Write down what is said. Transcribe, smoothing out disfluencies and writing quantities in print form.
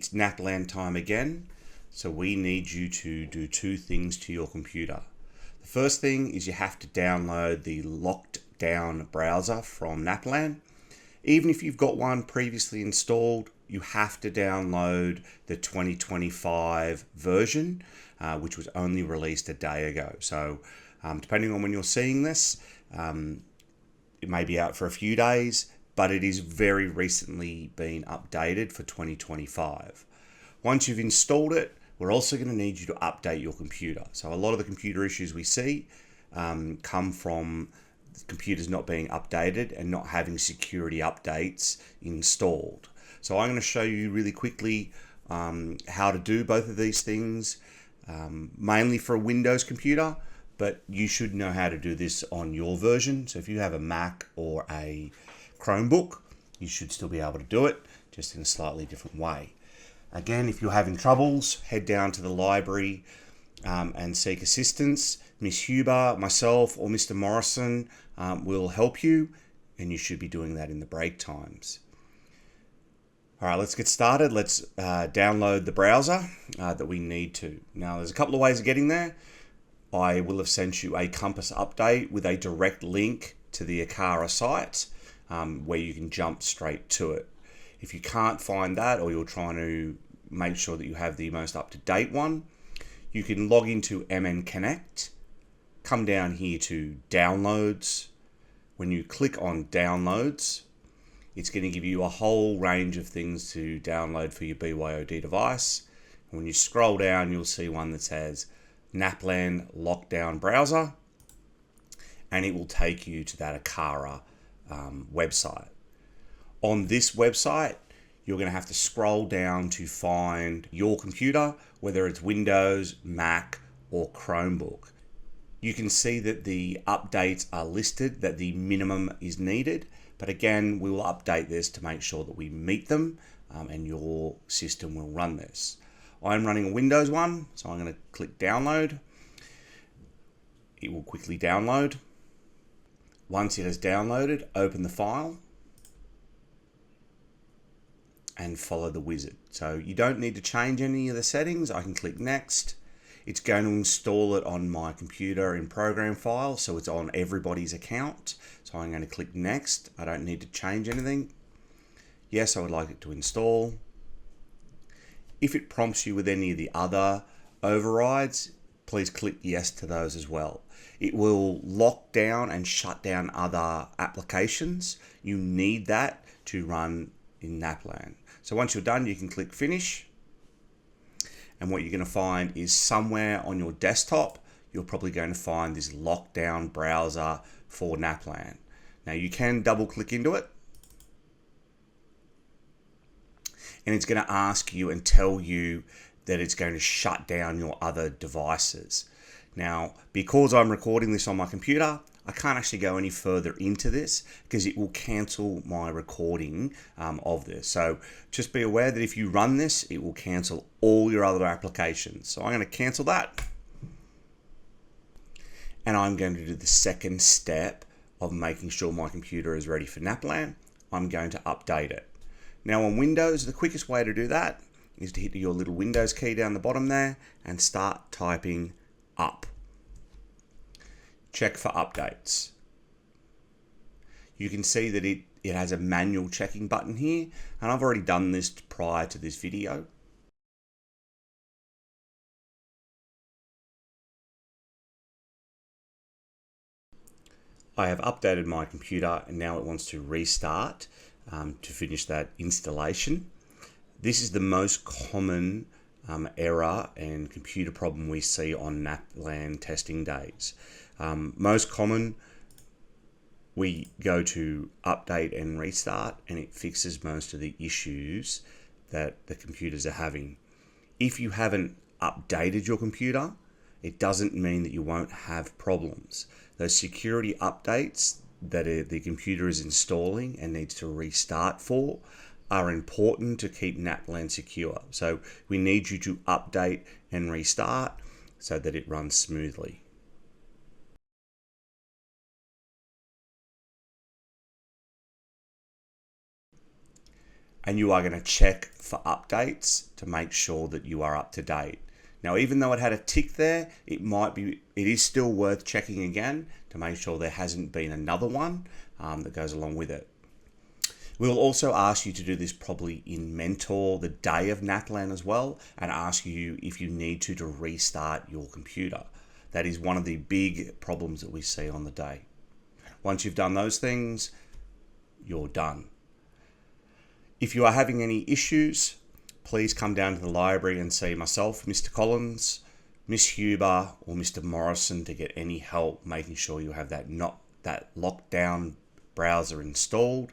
It's NAPLAN time again, so we need you to do two things to your computer. The first thing is you have to download the locked down browser from NAPLAN. Even if you've got one previously installed, you have to download the 2025 version, which was only released a day ago. So depending on when you're seeing this, it may be out for a few days, but it is very recently been updated for 2025. Once you've installed it, we're also going to need you to update your computer. So a lot of the computer issues we see come from computers not being updated and not having security updates installed. So I'm going to show you really quickly how to do both of these things, mainly for a Windows computer, but you should know how to do this on your version. So if you have a Mac or a Chromebook, you should still be able to do it, just in a slightly different way. Again, if you're having troubles, head down to the library and seek assistance. Miss Huber, myself, or Mr. Morrison will help you, and you should be doing that in the break times. All right, let's get started. Let's download the browser that we need to. Now, there's a couple of ways of getting there. I will have sent you a Compass update with a direct link to the Aqara site where you can jump straight to it. If you can't find that, or you're trying to make sure that you have the most up-to-date one, you can log into MN Connect, come down here to Downloads. When you click on Downloads, it's going to give you a whole range of things to download for your BYOD device. And when you scroll down, you'll see one that says NAPLAN Lockdown Browser, and it will take you to that Aqara website. On this website, you're going to have to scroll down to find your computer, whether it's Windows, Mac, or Chromebook. You can see that the updates are listed, that the minimum is needed, but again, we will update this to make sure that we meet them and your system will run this. I'm running a Windows one, so I'm going to click download. It will quickly download. Once it has downloaded, open the file and follow the wizard. So you don't need to change any of the settings. I can click next. It's going to install it on my computer in program file, so it's on everybody's account. So I'm going to click next. I don't need to change anything. Yes, I would like it to install. If it prompts you with any of the other overrides, please click yes to those as well. It will lock down and shut down other applications. You need that to run in NAPLAN. So once you're done, you can click finish. And what you're going to find is somewhere on your desktop, you're probably going to find this lockdown browser for NAPLAN. Now you can double click into it, and it's going to ask you and tell you that it's going to shut down your other devices. Now, because I'm recording this on my computer, I can't actually go any further into this because it will cancel my recording of this. So just be aware that if you run this, it will cancel all your other applications. So I'm going to cancel that. And I'm going to do the second step of making sure my computer is ready for NAPLAN. I'm going to update it. Now on Windows, the quickest way to do that is to hit your little Windows key down the bottom there and start typing up. Check for updates. You can see that it has a manual checking button here, and I've already done this prior to this video. I have updated my computer, and now it wants to restart to finish that installation. This is the most common error and computer problem we see on NAPLAN testing days. Most common, we go to update and restart, and it fixes most of the issues that the computers are having. If you haven't updated your computer, it doesn't mean that you won't have problems. Those security updates that the computer is installing and needs to restart for are important to keep NAPLAN secure. So we need you to update and restart so that it runs smoothly. and you are going to check for updates to make sure that you are up to date. Now, even though it had a tick there, it is still worth checking again to make sure there hasn't been another one that goes along with it. We'll also ask you to do this probably in Mentor the day of NAPLAN as well, and ask you if you need to restart your computer. That is one of the big problems that we see on the day. Once you've done those things, you're done. If you are having any issues, please come down to the library and see myself, Mr. Collins, Miss Huber, or Mr. Morrison to get any help making sure you have that lockdown browser installed.